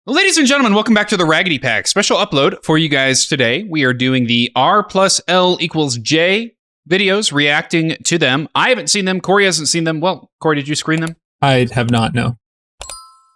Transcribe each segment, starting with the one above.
Ladies and gentlemen, welcome back to the Raggedy Pack. Special upload for you guys today. We are doing the R+L J videos, reacting to them. I haven't seen them. Corey hasn't seen them. Well, Corey, did you screen them? I have not, no.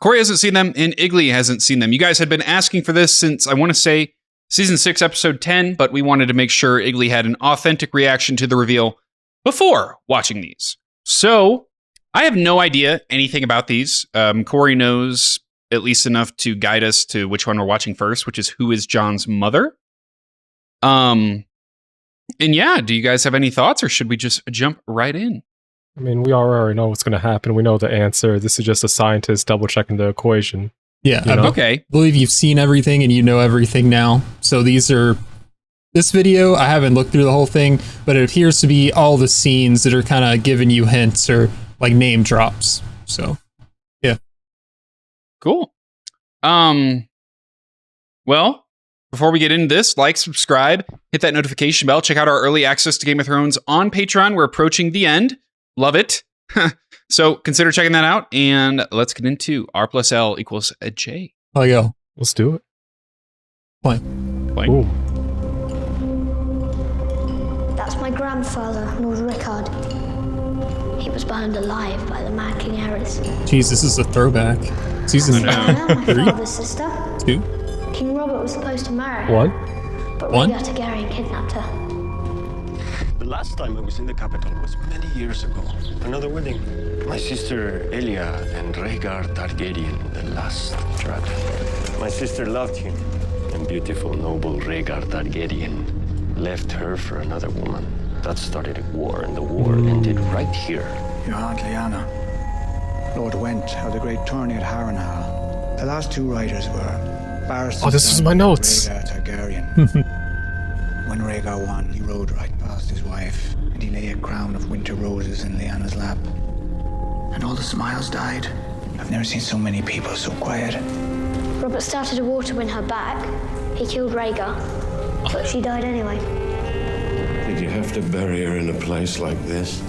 Corey hasn't seen them, and Igly hasn't seen them. You guys had been asking for this since, I want to say, Season 6, Episode 10, but we wanted to make sure Igly had an authentic reaction to the reveal before watching these. So, I have no idea anything about these. Corey knows at least enough to guide us to which one we're watching first, which is Who is John's Mother? And yeah, do you guys have any thoughts, or should we just jump right in? I mean, we already know what's going to happen. We know the answer. This is just a scientist double-checking the equation. Yeah, okay. I believe you've seen everything and you know everything now. So this video, I haven't looked through the whole thing, but it appears to be all the scenes that are kind of giving you hints or like name drops. So, yeah. Cool. Well, before we get into this, like, subscribe, hit that notification bell, check out our early access to Game of Thrones on Patreon. We're approaching the end. Love it. So consider checking that out, and let's get into R+L J. I'll go. Let's do it. Play. Ooh. That's my grandfather, Lord Rickard. He was burned alive by the Mad King Ares. Jeez, this is a throwback. Season I am my 3? father's sister. 2? King Robert was supposed to marry her, 1? but One? Rhaegar Targaryen kidnapped her. The last time I was in the capital was many years ago. Another wedding. My sister Elia and Rhaegar Targaryen, the last dragon. My sister loved him, and beautiful, noble Rhaegar Targaryen left her for another woman. That started a war, and the war ended right here. Your Aunt Lyanna. Lord Went held a great tourney at Harrenhal. The last two riders were Barristan. Oh, this was my notes. Rhaegar Targaryen. When Rhaegar won, he rode right past his wife, and he lay a crown of winter roses in Lyanna's lap. And all the smiles died. I've never seen so many people so quiet. Robert started a war to win her back. He killed Rhaegar, but she died anyway. Did you have to bury her in a place like this?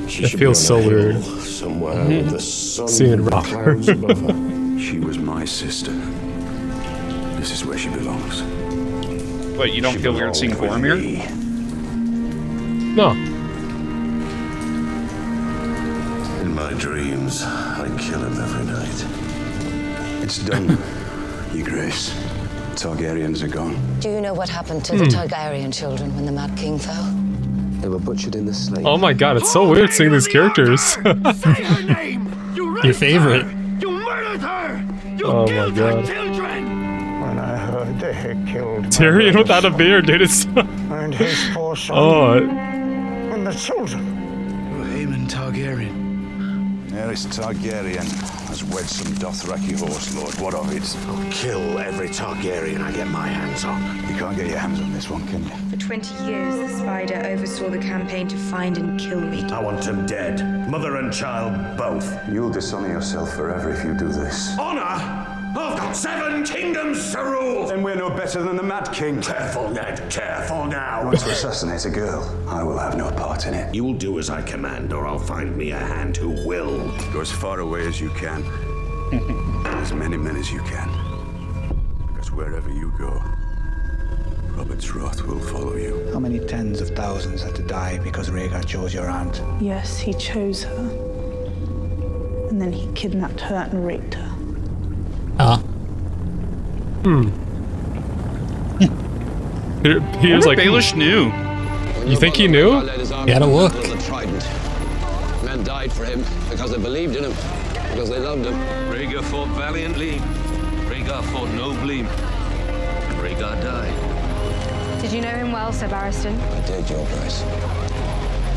She It should feels be so on a hill weird. somewhere with the sun Seeing and the Robert. clouds above her. She was my sister. This is where she belongs. Wait, you don't She feel weird seeing belongs with Boromir? me. No. In my dreams, I kill him every night. It's done, Your Grace. Targaryens are gone. Do you know what happened to the Targaryen children when the Mad King fell? They were butchered in the slave. Oh my god, it's so weird seeing these characters. Your favorite. You murdered her! You Oh my god. children! When I heard they had killed Tyrion without a beard, dude. It's and his poor son oh, and the children. Aemon Targaryen. Aerys Targaryen has wed some Dothraki horse lord. What of it? I'll kill every Targaryen I get my hands on. You can't get your hands on this one, can you? For 20 years, the Spider oversaw the campaign to find and kill me. I want him dead. Mother and child both. You'll dishonor yourself forever if you do this. Honor? I've got 7 kingdoms to rule! Then we're no better than the Mad King. Careful, Ned, careful You now. want to assassinate a girl? I will have no part in it. You will do as I command, or I'll find me a hand who will. Go as far away as you can. As many men as you can. Because wherever you go, Robert's wrath will follow you. How many tens of thousands had to die because Rhaegar chose your aunt? Yes, he chose her. And then he kidnapped her and raped her. he was like, Baelish knew. you think he knew? He had a look. Men died for him because they believed in him, because they loved him. Rhaegar fought valiantly. Rhaegar fought nobly. Rhaegar died. Did you know him well, Sir Barristan? I did, Your Grace.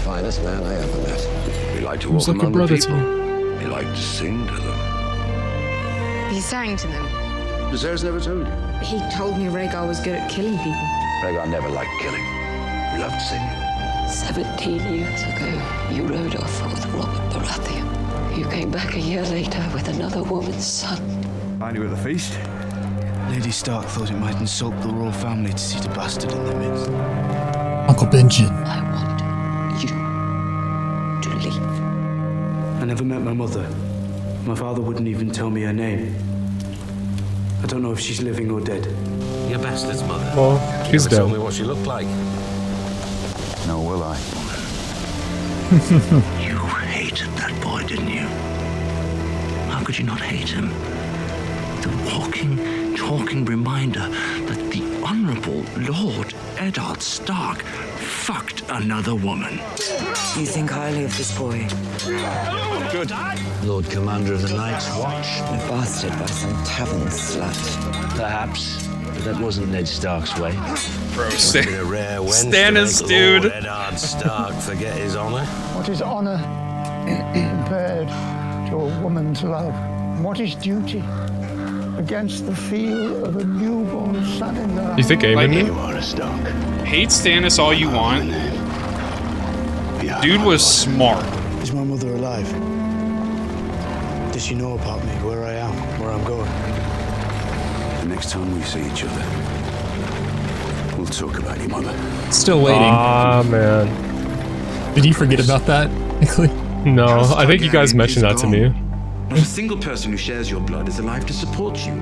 Finest man I ever met. He liked to Seems walk like a among the brother to people. He liked to sing to them. He sang to them. Viserys never told you. He told me Rhaegar was good at killing people. Rhaegar never liked killing. He loved singing. 17 years ago, you rode off with Robert Baratheon. You came back a year later with another woman's son. Find you at the feast? Lady Stark thought it might insult the royal family to see the bastard in their midst. Uncle Benjen. I want you to leave. I never met my mother. My father wouldn't even tell me her name. I don't know if she's living or dead. Your bastard's mother. Well, she's Never told dead. me what she looked like. No, will I? You hated that boy, didn't you? How could you not hate him? The walking, talking reminder that the Honorable Lord Eddard Stark fucked another woman. You think highly of this boy. Good. Lord Commander of the Night's Watch. Bastard by some tavern slut. Perhaps, but that wasn't Ned Stark's way. Bro, Must have been a rare Wednesday Stannis, to make dude. Lord Eddard Stark forget his honor. What is honor compared to a woman's love? What is duty against the feel of a newborn son in the You think Aemon knew? You are a Stark. Hate Stannis all you want. Dude was smart. Is my mother alive? Does she know about me, where I am, where I'm going? The next time we see each other, we'll talk about your mother. Still waiting. Ah, man. Did you forget about that, Igley? No, I think you guys mentioned that to me. Not a single person who shares your blood is alive to support you.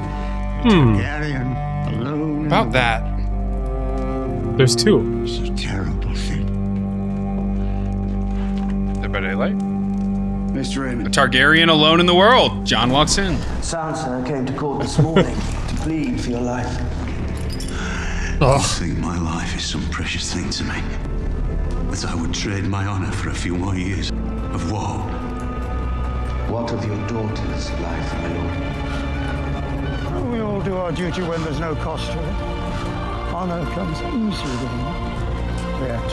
alone. About that. There's two. It's a terrible thing. Dead by Daylight. Mr. A Aemon. Targaryen alone in the world. John walks in. Sansa came to court this morning to plead for your life. I think my life is some precious thing to me. That I would trade my honor for a few more years of war. What of your daughter's life, my lord? We all do our duty when there's no cost to it. Honor comes easy then. Yet,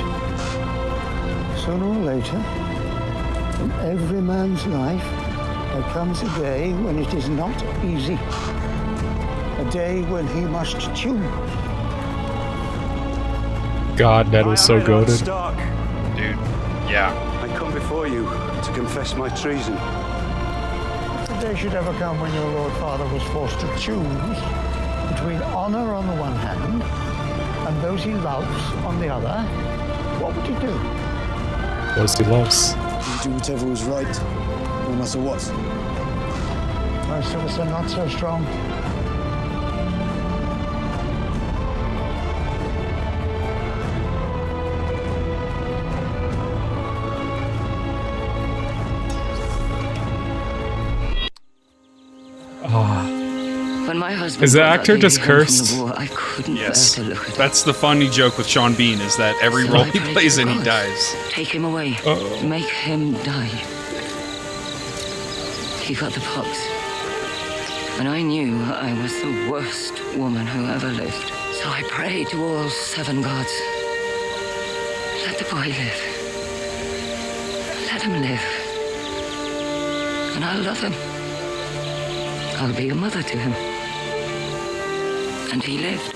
sooner or later, in every man's life, there comes a day when it is not easy. A day when he must choose. God, Ned was so goated. Stark, Dude. Yeah. I come before you to confess my treason. If the day should ever come when your Lord Father was forced to choose between honor on the one hand and those he loves on the other, what would he do? Those he loves. Do whatever was right, no matter what. Most of us are not so strong. When my husband Is the brought that actor lady just home from the cursed? war, I couldn't Yes. bear to look at her. That's the funny joke with Sean Bean is that every So role I he prayed plays to in, he God. dies. Take him away. Make him die. He got the pox. And I knew I was the worst woman who ever lived. So I prayed to all 7 gods. Let the boy live. Let him live. And I'll love him. I'll be a mother to him. And he lived.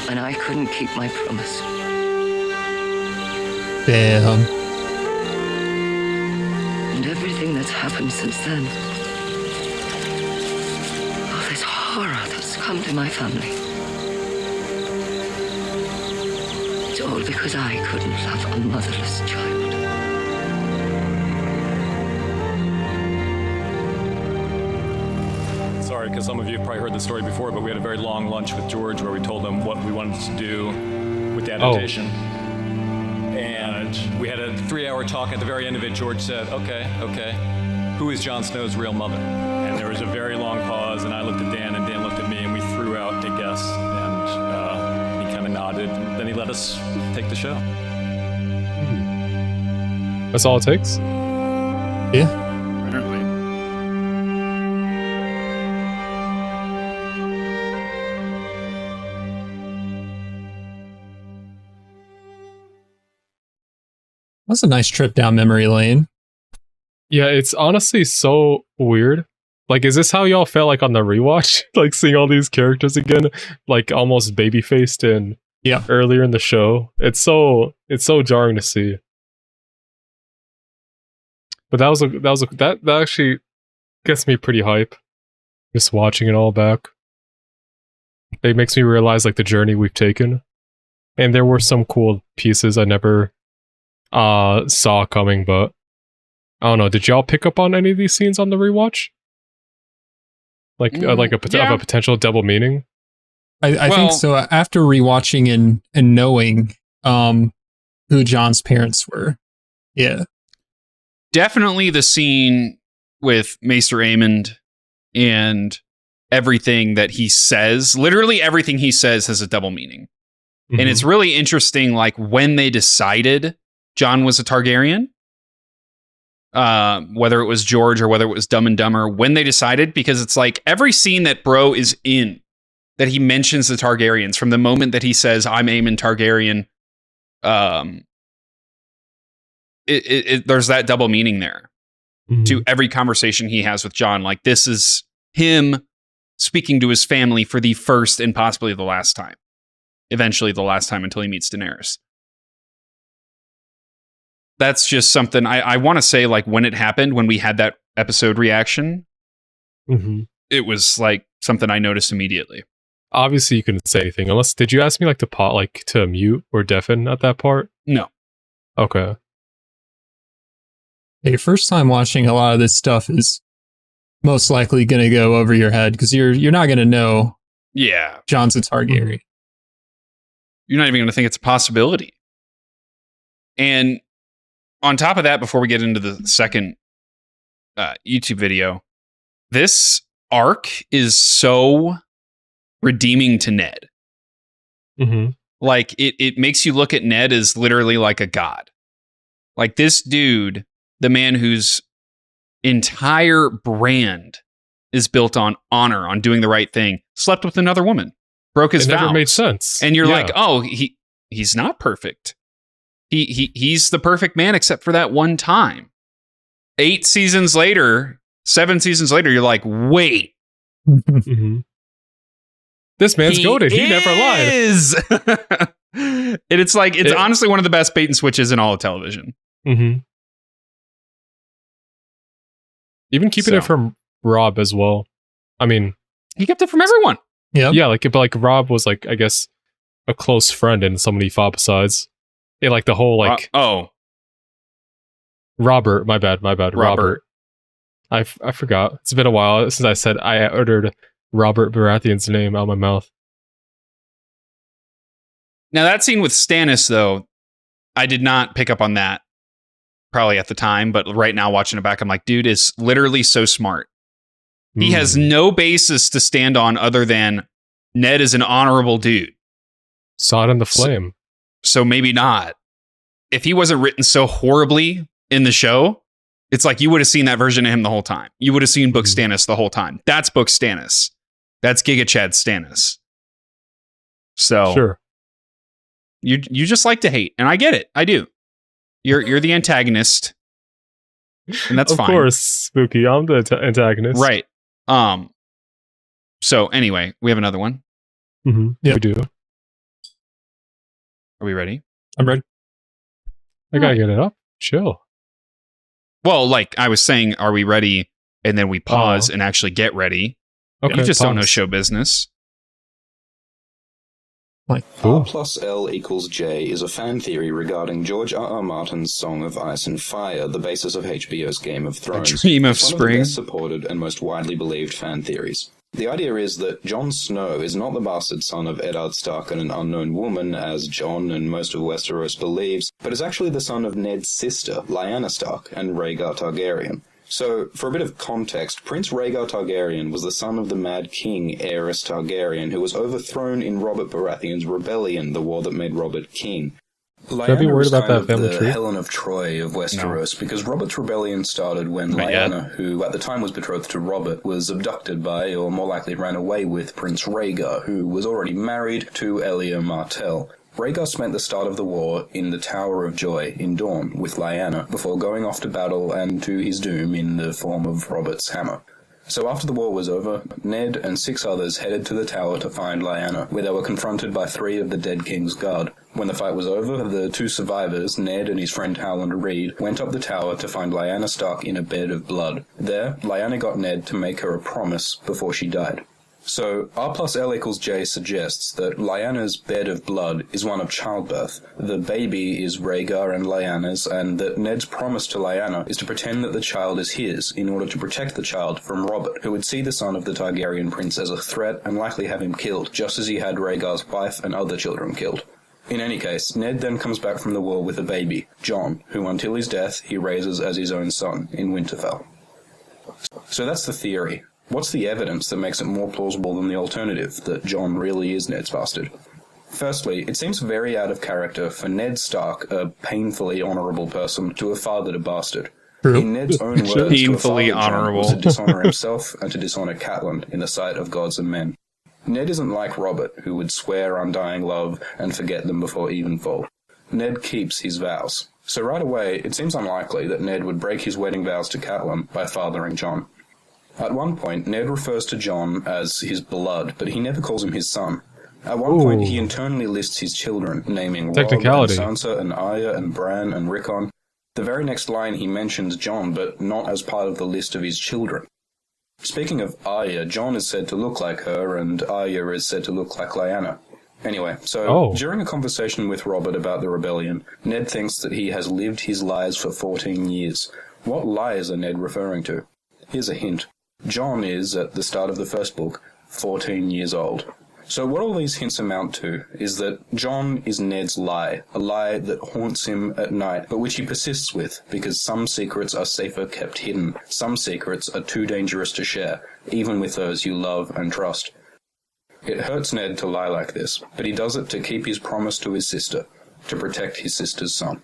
And I couldn't keep my promise. Damn. And everything that's happened since then. All this horror that's come to my family. It's all because I couldn't love a motherless child. Sorry, because some of you have probably heard the story before, but we had a very long lunch with George where we told him what we wanted to do with the adaptation. And we had a 3-hour talk. At the very end of it, George said, okay, who is Jon Snow's real mother? And there was a very long pause, and I looked at Dan, and Dan looked at me, and we threw out a guess, and he kind of nodded, and then he let us take the show. That's all it takes? Yeah. Apparently. That's a nice trip down memory lane. Yeah, it's honestly so weird. Like, is this how y'all felt like on the rewatch? Like seeing all these characters again, like almost baby-faced and earlier in the show. It's so jarring to see. But that actually gets me pretty hype. Just watching it all back. It makes me realize like the journey we've taken. And there were some cool pieces I never saw coming, but I don't know. Did y'all pick up on any of these scenes on the rewatch? Like of a potential double meaning? I think so. After rewatching and knowing who John's parents were. Yeah. Definitely the scene with Maester Aemond and everything that he says. Literally everything he says has a double meaning. Mm-hmm. And it's really interesting, like, when they decided John was a Targaryen, whether it was George or whether it was Dumb and Dumber, when they decided, because it's like every scene that Bro is in, that he mentions the Targaryens, from the moment that he says, I'm Aemon Targaryen, there's that double meaning there to every conversation he has with John. Like, this is him speaking to his family for the first and possibly the last time. Eventually the last time until he meets Daenerys. That's just something I want to say, like, when it happened, when we had that episode reaction, it was like something I noticed immediately. Obviously, you couldn't say anything unless. Did you ask me to mute or deafen at that part? No. Okay. Your first time watching a lot of this stuff is most likely going to go over your head because you're not going to know. Yeah, John's a Targaryen. You're not even going to think it's a possibility. And on top of that, before we get into the second YouTube video, this arc is so redeeming to Ned. Like, it makes you look at Ned as literally like a god. Like, this dude, the man whose entire brand is built on honor, on doing the right thing, slept with another woman, broke his vows. It never made sense. And you're like, oh, he's not perfect. He's the perfect man except for that one time. 7 seasons later, you're like, wait. This man's goated. He never lied. And it's like, it's honestly one of the best bait and switches in all of television. Even keeping it from Rob as well. I mean, he kept it from everyone. Yeah, but Rob was, like, I guess, a close friend and somebody he fought besides. Yeah, like the whole, like... Robert, my bad. Robert. I forgot. It's been a while since I uttered Robert Baratheon's name out of my mouth. Now, that scene with Stannis, though, I did not pick up on that probably at the time, but right now watching it back, I'm like, dude is literally so smart. He has no basis to stand on other than Ned is an honorable dude. Saw it in the flame. So maybe not. If he wasn't written so horribly in the show, it's like you would have seen that version of him the whole time. You would have seen Book Stannis the whole time. That's Book Stannis. That's Giga Chad Stannis. So sure. You just like to hate, and I get it. I do. You're the antagonist, and that's fine. Of course, Spooky. I'm the antagonist. Right. So anyway, we have another one. Yeah, we do. Are we ready? I'm ready. I gotta get it up. Chill. Well, like I was saying, are we ready? And then we pause and actually get ready. Okay, you just don't know show business. R+L = J is a fan theory regarding George R.R. Martin's Song of Ice and Fire, the basis of HBO's Game of Thrones. A Dream of It's one Spring. of the best supported and most widely believed fan theories. The idea is that Jon Snow is not the bastard son of Eddard Stark and an unknown woman, as Jon and most of Westeros believes, but is actually the son of Ned's sister, Lyanna Stark, and Rhaegar Targaryen. So, for a bit of context, Prince Rhaegar Targaryen was the son of the Mad King, Aerys Targaryen, who was overthrown in Robert Baratheon's rebellion, the war that made Robert king. Should I be worried about that family the tree? Helen of Troy of Westeros, because Robert's rebellion started when Lyanna, who at the time was betrothed to Robert, was abducted by, or more likely ran away with, Prince Rhaegar, who was already married to Elia Martell. Rhaegar spent the start of the war in the Tower of Joy in Dorne with Lyanna, before going off to battle and to his doom in the form of Robert's hammer. So after the war was over, Ned and 6 others headed to the tower to find Lyanna, where they were confronted by 3 of the dead king's guard. When the fight was over, the 2 survivors, Ned and his friend Howland Reed, went up the tower to find Lyanna Stark in a bed of blood. There, Lyanna got Ned to make her a promise before she died. So, R+L = J suggests that Lyanna's bed of blood is one of childbirth, the baby is Rhaegar and Lyanna's, and that Ned's promise to Lyanna is to pretend that the child is his in order to protect the child from Robert, who would see the son of the Targaryen prince as a threat and likely have him killed, just as he had Rhaegar's wife and other children killed. In any case, Ned then comes back from the war with a baby, Jon, who until his death he raises as his own son in Winterfell. So that's the theory. What's the evidence that makes it more plausible than the alternative, that Jon really is Ned's bastard? Firstly, it seems very out of character for Ned Stark, a painfully honourable person, to have fathered a bastard. True. In Ned's own words, Painfully to have fathered Jon was to honourable. dishonour himself and to dishonour Catelyn in the sight of gods and men. Ned isn't like Robert, who would swear undying love and forget them before evenfall. Ned keeps his vows. So right away, it seems unlikely that Ned would break his wedding vows to Catelyn by fathering Jon. At one point, Ned refers to Jon as his blood, but he never calls him his son. At one point, he internally lists his children, naming Robb and Technicality. Sansa and Arya and Bran and Rickon. The very next line he mentions Jon, but not as part of the list of his children. Speaking of Arya, Jon is said to look like her, and Arya is said to look like Lyanna. Anyway, so during a conversation with Robert about the rebellion, Ned thinks that he has lived his lies for 14 years. What lies are Ned referring to? Here's a hint. Jon is, at the start of the first book, 14 years old. So what all these hints amount to is that Jon is Ned's lie, a lie that haunts him at night, but which he persists with, because some secrets are safer kept hidden. Some secrets are too dangerous to share, even with those you love and trust. It hurts Ned to lie like this, but he does it to keep his promise to his sister, to protect his sister's son.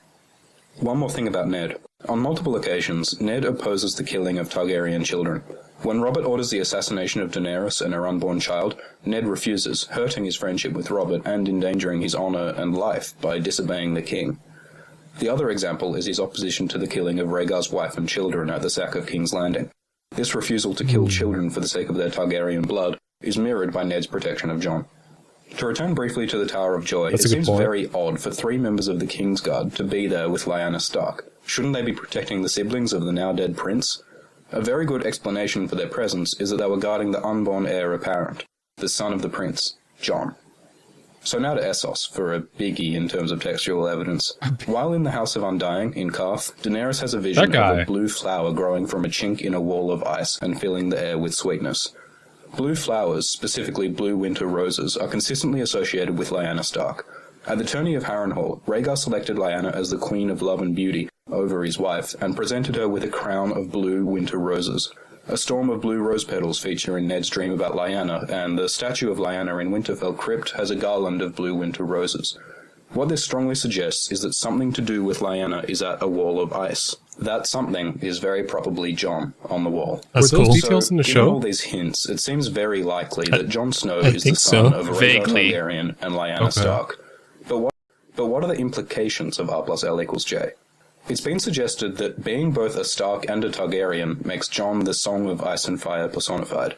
One more thing about Ned. On multiple occasions, Ned opposes the killing of Targaryen children. When Robert orders the assassination of Daenerys and her unborn child, Ned refuses, hurting his friendship with Robert and endangering his honour and life by disobeying the king. The other example is his opposition to the killing of Rhaegar's wife and children at the sack of King's Landing. This refusal to kill children for the sake of their Targaryen blood is mirrored by Ned's protection of Jon. To return briefly to the Tower of Joy, it seems very odd for 3 members of the Kingsguard to be there with Lyanna Stark. Shouldn't they be protecting the siblings of the now-dead prince? A very good explanation for their presence is that they were guarding the unborn heir apparent, the son of the prince, Jon. So now to Essos, for a biggie in terms of textual evidence. While in the House of Undying, in Karth, Daenerys has a vision of a blue flower growing from a chink in a wall of ice and filling the air with sweetness. Blue flowers, specifically blue winter roses, are consistently associated with Lyanna Stark. At the tourney of Harrenhal, Rhaegar selected Lyanna as the Queen of Love and Beauty over his wife, and presented her with a crown of blue winter roses. A storm of blue rose petals feature in Ned's dream about Lyanna, and the statue of Lyanna in Winterfell Crypt has a garland of blue winter roses. What this strongly suggests is that something to do with Lyanna is at a wall of ice. That something is very probably Jon on the wall. Were those details in the given show? all these hints, it seems very likely that Jon Snow is the son of Rhaegar Targaryen and Lyanna Stark. But what are the implications of R+L = J? It's been suggested that being both a Stark and a Targaryen makes Jon the Song of Ice and Fire personified.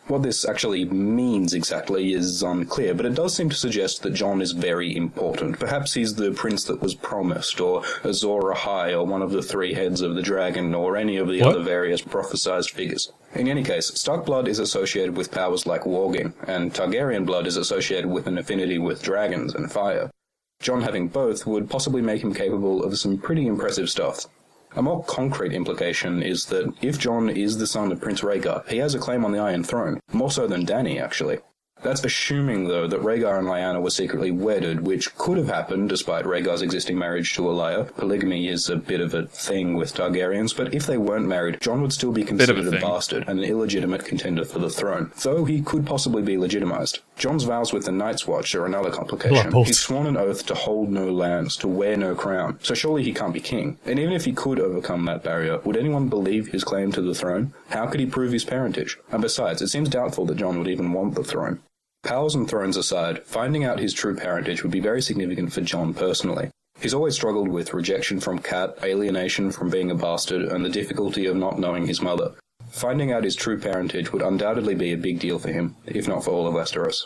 What this actually means exactly is unclear, but it does seem to suggest that Jon is very important. Perhaps he's the prince that was promised, or Azor Ahai, or one of the 3 heads of the dragon, or any of the other various prophesized figures. In any case, Stark blood is associated with powers like warging, and Targaryen blood is associated with an affinity with dragons and fire. Jon having both would possibly make him capable of some pretty impressive stuff. A more concrete implication is that if Jon is the son of Prince Rhaegar, he has a claim on the Iron Throne, more so than Dany, actually. That's assuming, though, that Rhaegar and Lyanna were secretly wedded, which could have happened despite Rhaegar's existing marriage to Alia. Polygamy is a bit of a thing with Targaryens, but if they weren't married, Jon would still be considered a bastard and an illegitimate contender for the throne, though he could possibly be legitimized. Jon's vows with the Night's Watch are another complication. He's sworn an oath to hold no lands, to wear no crown, so surely he can't be king. And even if he could overcome that barrier, would anyone believe his claim to the throne? How could he prove his parentage? And besides, it seems doubtful that Jon would even want the throne. Powers and thrones aside, finding out his true parentage would be very significant for Jon personally. He's always struggled with rejection from Cat, alienation from being a bastard, and the difficulty of not knowing his mother. Finding out his true parentage would undoubtedly be a big deal for him, if not for all of Westeros.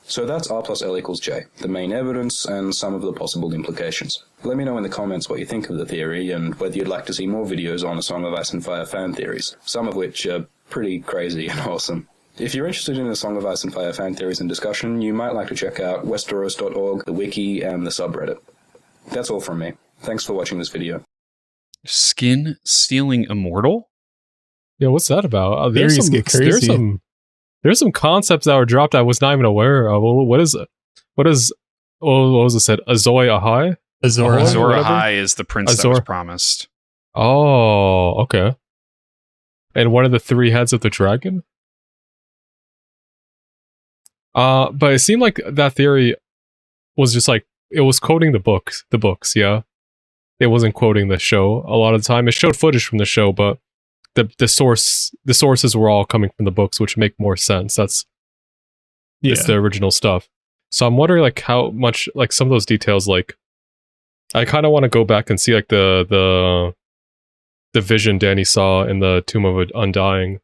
So that's R+L = J, the main evidence and some of the possible implications. Let me know in the comments what you think of the theory, and whether you'd like to see more videos on A Song of Ice and Fire fan theories, some of which are pretty crazy and awesome. If you're interested in the Song of Ice and Fire fan theories and discussion, you might like to check out Westeros.org, the wiki, and the subreddit. That's all from me. Thanks for watching this video. Skin stealing immortal? Yeah, what's that about? Theories get crazy. There's some concepts that were dropped I was not even aware of. What is it? What was it said? Azoi Ahai? Azor Ahai is the prince that was promised. Oh, okay. And one of the 3 heads of the dragon? But it seemed like that theory was just like, it was quoting the books, yeah? It wasn't quoting the show a lot of the time. It showed footage from the show, but the sources were all coming from the books, which make more sense. It's the original stuff. So I'm wondering like how much like some of those details, like I kind of want to go back and see like the vision Dany saw in the Tomb of Undying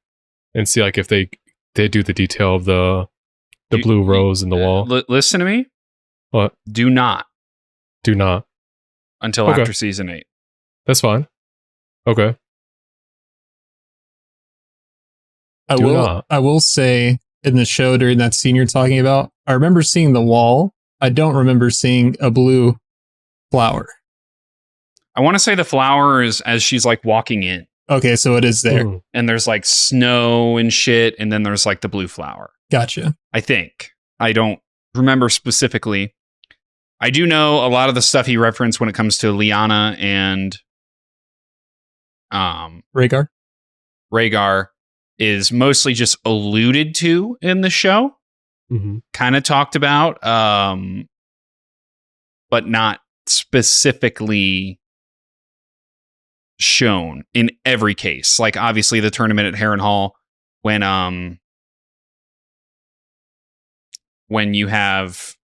and see like if they do the detail of the blue rose in the wall. Listen to me. What? Do not until Okay. after season 8. That's fine. Okay. I will say in the show during that scene you're talking about, I remember seeing the wall. I don't remember seeing a blue flower. I want to say the flower is as she's like walking in. Okay, so it is there. And there's like snow and shit, and then there's like the blue flower. Gotcha. I think. I don't remember specifically. I do know a lot of the stuff he referenced when it comes to Lyanna and Rhaegar is mostly just alluded to in the show. Mm-hmm. Kind of talked about, but not specifically shown in every case. Like obviously the tournament at Harrenhal when you have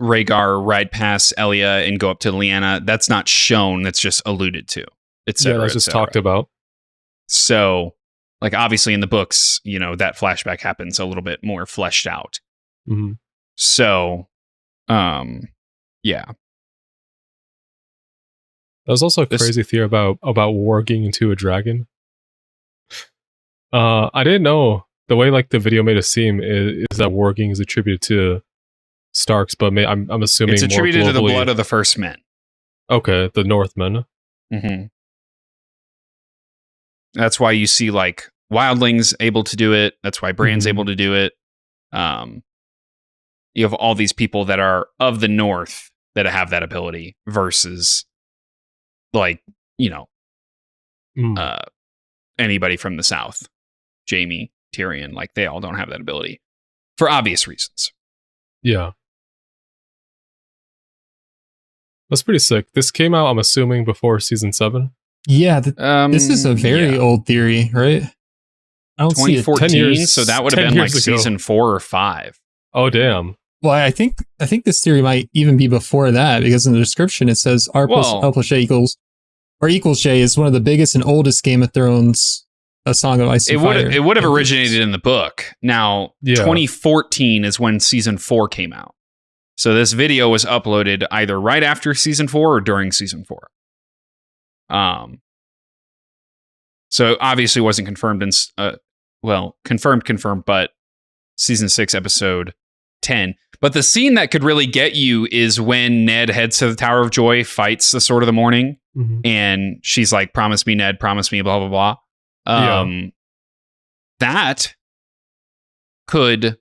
Rhaegar ride past Elia and go up to Lyanna, that's not shown, that's just alluded to. That's just talked about. So like obviously in the books, you know, that flashback happens a little bit more fleshed out. Mm-hmm. So yeah. There's also a crazy theory about warging into a dragon. I didn't know the way like the video made it seem is that warging is attributed to Starks, but I'm assuming it's attributed more to the globally. blood of the first men. Okay, the Northmen. Mm-hmm. That's why you see like wildlings able to do it. That's why Bran's able to do it. You have all these people that are of the North that have that ability versus like, you know, anybody from the South. Jaime, Tyrion, like they all don't have that ability for obvious reasons. Yeah. That's pretty sick. This came out, I'm assuming, before season 7. Yeah, this is a very old theory, right? I don't see it. 2014, 10 years, so that would have been like season 4 or 5. Oh, damn. Well, I think this theory might even be before that because in the description it says R+L+J equals J is one of the biggest and oldest Game of Thrones A Song of Ice and Fire. It would have originated in the book. Now, 2014 is when season 4 came out. So this video was uploaded either right after season 4 or during season 4. So obviously wasn't confirmed confirmed, but season 6, episode 10. But the scene that could really get you is when Ned heads to the Tower of Joy, fights the Sword of the Morning, and she's like, promise me, Ned, promise me, blah, blah, blah. That could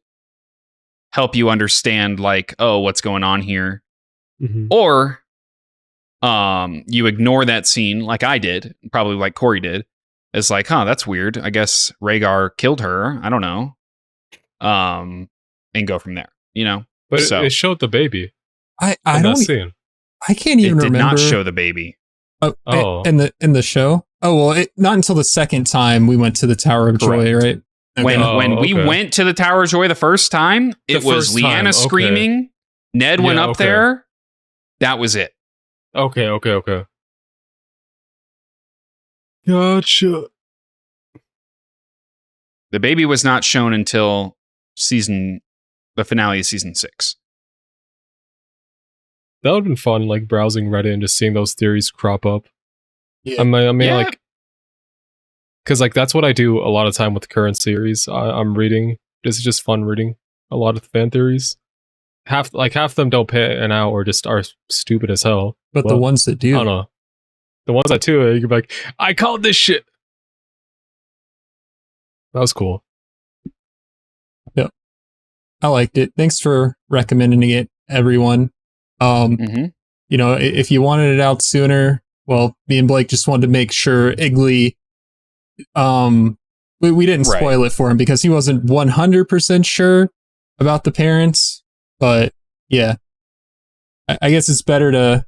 help you understand like, oh, what's going on here. Or you ignore that scene like I did, probably like Corey did. It's like, that's weird. I guess Rhaegar killed her. I don't know. And go from there, you know? But it showed the baby. I don't scene. I can't even remember. It did not show the baby. In the show? Oh, well, not until the second time we went to the Tower of Joy, right? Okay. When we went to the Tower of Joy the first time, it was Lyanna screaming. Ned went up there. That was it. Okay. Gotcha. The baby was not shown until the finale of season 6. That would have been fun, like browsing Reddit and just seeing those theories crop up. Yeah. I mean, like, because like that's what I do a lot of time with the current series I'm reading This is just fun reading a lot of fan theories. Half them don't pan out or just are stupid as hell. But the ones that do, I don't know. The ones that do, you can be like, I called this shit. That was cool. Yep. I liked it. Thanks for recommending it, everyone. You know, if you wanted it out sooner, well, me and Blake just wanted to make sure Igley, we didn't spoil it for him because he wasn't 100% sure about the parents. But yeah, I guess it's better to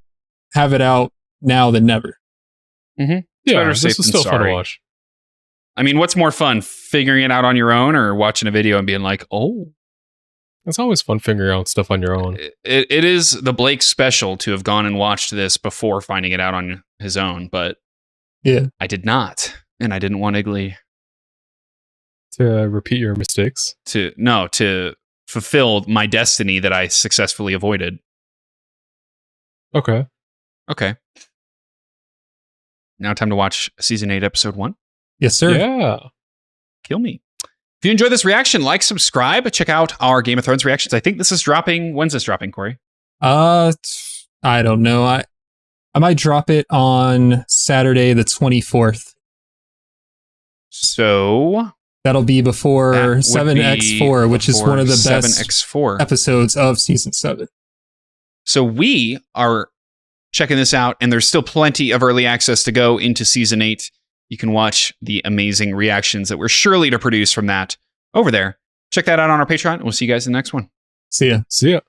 have it out now than never. Yeah, better safe than still fun to watch. I mean, what's more fun, figuring it out on your own or watching a video and being like, oh? It's always fun figuring out stuff on your own. It is the Blake special to have gone and watched this before finding it out on his own, but yeah, I did not, and I didn't want Igley to repeat your mistakes. To fulfill my destiny that I successfully avoided. Okay. Now time to watch season 8, episode 1. Yes, sir. Yeah. Kill me. If you enjoyed this reaction, like, subscribe, check out our Game of Thrones reactions. I think this is dropping. When's this dropping, Corey? I don't know. I might drop it on Saturday the 24th. So that'll be before 7x4, which is one of the best 7x4 episodes of season 7. So we are checking this out, and there's still plenty of early access to go into season 8. You can watch the amazing reactions that we're surely to produce from that over there. Check that out on our Patreon, and we'll see you guys in the next one. See ya. See ya.